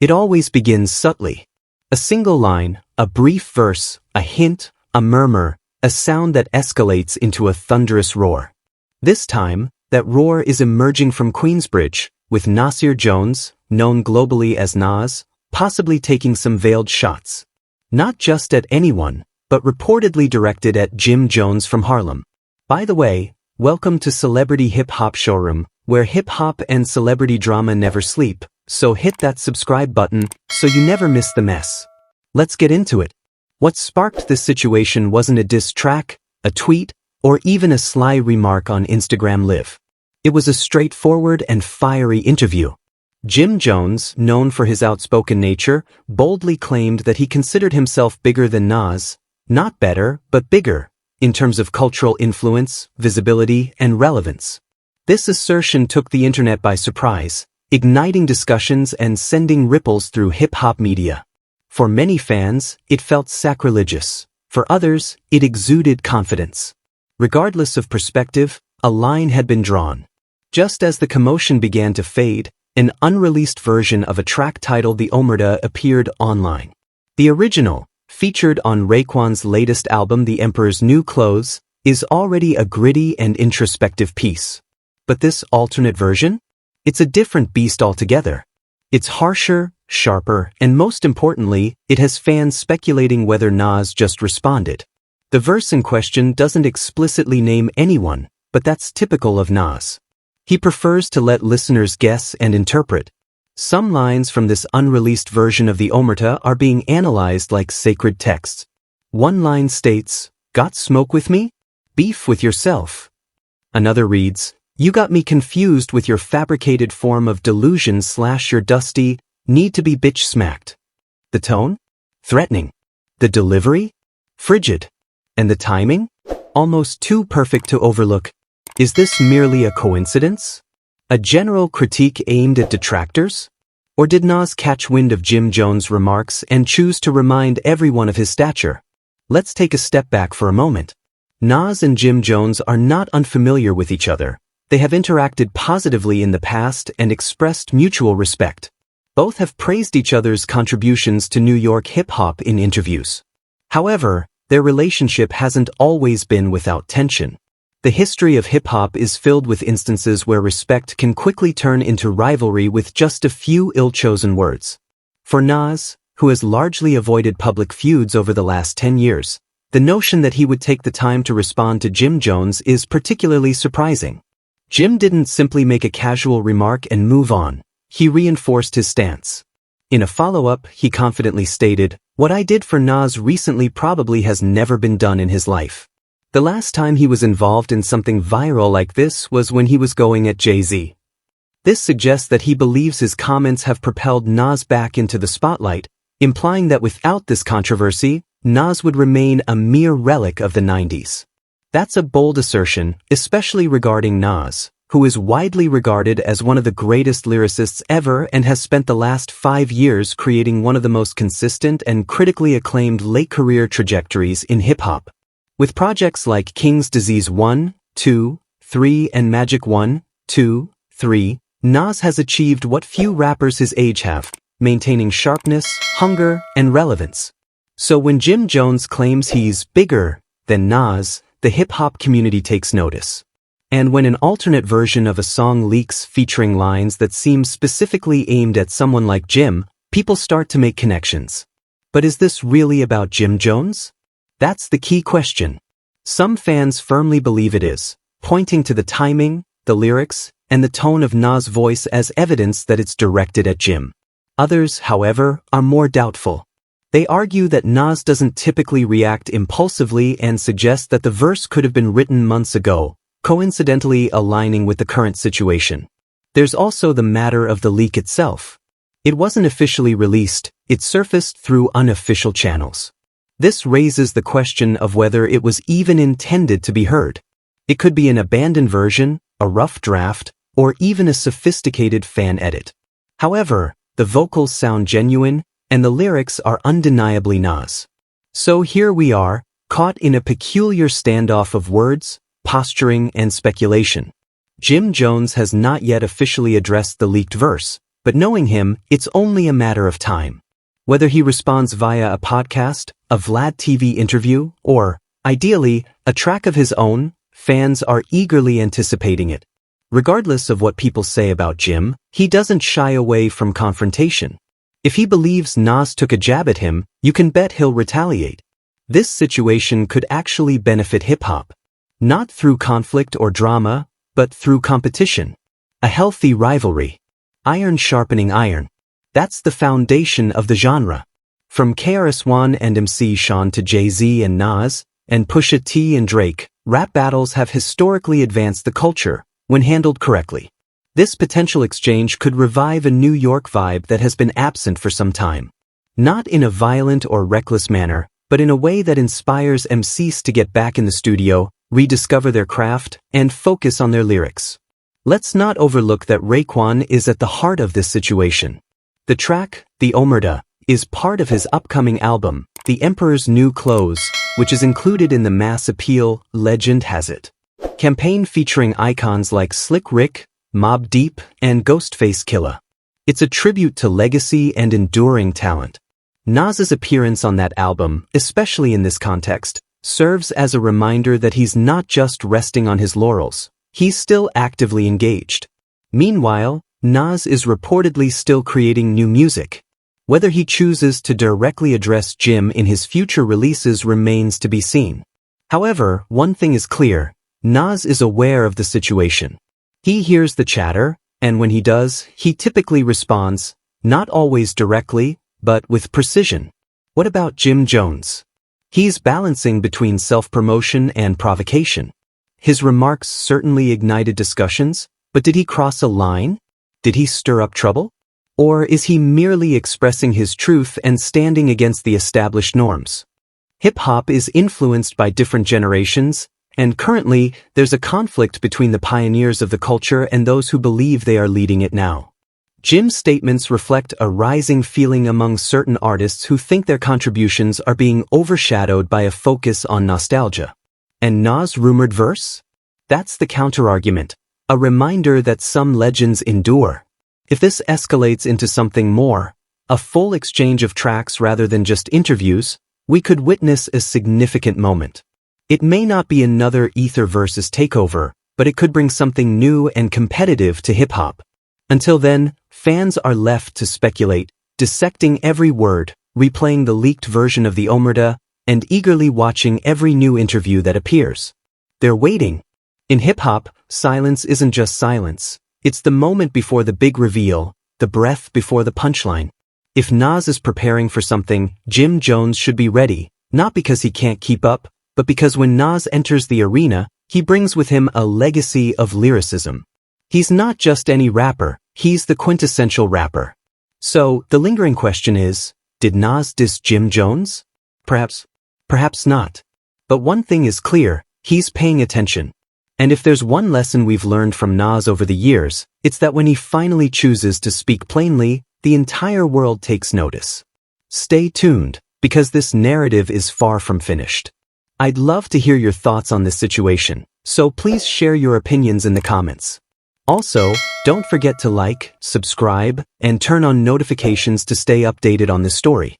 It always begins subtly. A single line, a brief verse, a hint, a murmur, a sound that escalates into a thunderous roar. This time, that roar is emerging from Queensbridge, with Nasir Jones, known globally as Nas, possibly taking some veiled shots. Not just at anyone, but reportedly directed at Jim Jones from Harlem. By the way, welcome to Celebrity Hip Hop Showroom, where hip hop and celebrity drama never sleep, so hit that subscribe button so you never miss the mess. Let's get into it. What sparked this situation wasn't a diss track, a tweet, or even a sly remark on Instagram Live. It was a straightforward and fiery interview. Jim Jones, known for his outspoken nature, boldly claimed that he considered himself bigger than Nas, not better, but bigger, in terms of cultural influence, visibility, and relevance. This assertion took the internet by surprise, igniting discussions and sending ripples through hip-hop media. For many fans, it felt sacrilegious. For others, it exuded confidence. Regardless of perspective, a line had been drawn. Just as the commotion began to fade, an unreleased version of a track titled The Omerta appeared online. The original, featured on Raekwon's latest album The Emperor's New Clothes, is already a gritty and introspective piece. But this alternate version? It's a different beast altogether. It's harsher, sharper, and most importantly, it has fans speculating whether Nas just responded. The verse in question doesn't explicitly name anyone, but that's typical of Nas. He prefers to let listeners guess and interpret. Some lines from this unreleased version of the Omerta are being analyzed like sacred texts. One line states, "Got smoke with me? Beef with yourself." Another reads, "You got me confused with your fabricated form of delusion / your dusty, need to be bitch smacked." The tone? Threatening. The delivery? Frigid. And the timing? Almost too perfect to overlook. Is this merely a coincidence? A general critique aimed at detractors? Or did Nas catch wind of Jim Jones' remarks and choose to remind everyone of his stature? Let's take a step back for a moment. Nas and Jim Jones are not unfamiliar with each other. They have interacted positively in the past and expressed mutual respect. Both have praised each other's contributions to New York hip-hop in interviews. However, their relationship hasn't always been without tension. The history of hip-hop is filled with instances where respect can quickly turn into rivalry with just a few ill-chosen words. For Nas, who has largely avoided public feuds over the last 10 years, the notion that he would take the time to respond to Jim Jones is particularly surprising. Jim didn't simply make a casual remark and move on. He reinforced his stance. In a follow-up, he confidently stated, "What I did for Nas recently probably has never been done in his life." The last time he was involved in something viral like this was when he was going at Jay-Z. This suggests that he believes his comments have propelled Nas back into the spotlight, implying that without this controversy, Nas would remain a mere relic of the 90s. That's a bold assertion, especially regarding Nas, who is widely regarded as one of the greatest lyricists ever and has spent the last 5 years creating one of the most consistent and critically acclaimed late-career trajectories in hip-hop. With projects like King's Disease 1, 2, 3 and Magic 1, 2, 3, Nas has achieved what few rappers his age have, maintaining sharpness, hunger, and relevance. So when Jim Jones claims he's bigger than Nas, the hip-hop community takes notice. And when an alternate version of a song leaks featuring lines that seem specifically aimed at someone like Jim, people start to make connections. But is this really about Jim Jones? That's the key question. Some fans firmly believe it is, pointing to the timing, the lyrics, and the tone of Nas' voice as evidence that it's directed at Jim. Others, however, are more doubtful. They argue that Nas doesn't typically react impulsively and suggest that the verse could have been written months ago, coincidentally aligning with the current situation. There's also the matter of the leak itself. It wasn't officially released, it surfaced through unofficial channels. This raises the question of whether it was even intended to be heard. It could be an abandoned version, a rough draft, or even a sophisticated fan edit. However, the vocals sound genuine, and the lyrics are undeniably Nas. So here we are, caught in a peculiar standoff of words, posturing, and speculation. Jim Jones has not yet officially addressed the leaked verse, but knowing him, it's only a matter of time. Whether he responds via a podcast, a Vlad TV interview, or, ideally, a track of his own, fans are eagerly anticipating it. Regardless of what people say about Jim, he doesn't shy away from confrontation. If he believes Nas took a jab at him, you can bet he'll retaliate. This situation could actually benefit hip-hop. Not through conflict or drama, but through competition. A healthy rivalry. Iron sharpening iron. That's the foundation of the genre. From KRS-One and MC Sean to Jay-Z and Nas, and Pusha T and Drake, rap battles have historically advanced the culture, when handled correctly. This potential exchange could revive a New York vibe that has been absent for some time. Not in a violent or reckless manner, but in a way that inspires MCs to get back in the studio, rediscover their craft, and focus on their lyrics. Let's not overlook that Raekwon is at the heart of this situation. The track, The Omerta, is part of his upcoming album, The Emperor's New Clothes, which is included in the mass appeal Legend Has It campaign featuring icons like Slick Rick, Mobb Deep, and Ghostface Killah. It's a tribute to legacy and enduring talent. Nas's appearance on that album, especially in this context, serves as a reminder that he's not just resting on his laurels, he's still actively engaged. Meanwhile, Nas is reportedly still creating new music. Whether he chooses to directly address Jim in his future releases remains to be seen. However, one thing is clear, Nas is aware of the situation. He hears the chatter, and when he does, he typically responds, not always directly, but with precision. What about Jim Jones? He's balancing between self-promotion and provocation. His remarks certainly ignited discussions, but did he cross a line? Did he stir up trouble? Or is he merely expressing his truth and standing against the established norms? Hip-hop is influenced by different generations, and currently, there's a conflict between the pioneers of the culture and those who believe they are leading it now. Jim's statements reflect a rising feeling among certain artists who think their contributions are being overshadowed by a focus on nostalgia. And Nas' rumored verse? That's the counterargument, a reminder that some legends endure. If this escalates into something more, a full exchange of tracks rather than just interviews, we could witness a significant moment. It may not be another Ether versus takeover, but it could bring something new and competitive to hip-hop. Until then, fans are left to speculate, dissecting every word, replaying the leaked version of the Omerta, and eagerly watching every new interview that appears. They're waiting. In hip-hop, silence isn't just silence. It's the moment before the big reveal, the breath before the punchline. If Nas is preparing for something, Jim Jones should be ready, not because he can't keep up, but because when Nas enters the arena, he brings with him a legacy of lyricism. He's not just any rapper, he's the quintessential rapper. So, the lingering question is, did Nas diss Jim Jones? Perhaps not. But one thing is clear, he's paying attention. And if there's one lesson we've learned from Nas over the years, it's that when he finally chooses to speak plainly, the entire world takes notice. Stay tuned, because this narrative is far from finished. I'd love to hear your thoughts on this situation, so please share your opinions in the comments. Also, don't forget to like, subscribe, and turn on notifications to stay updated on this story.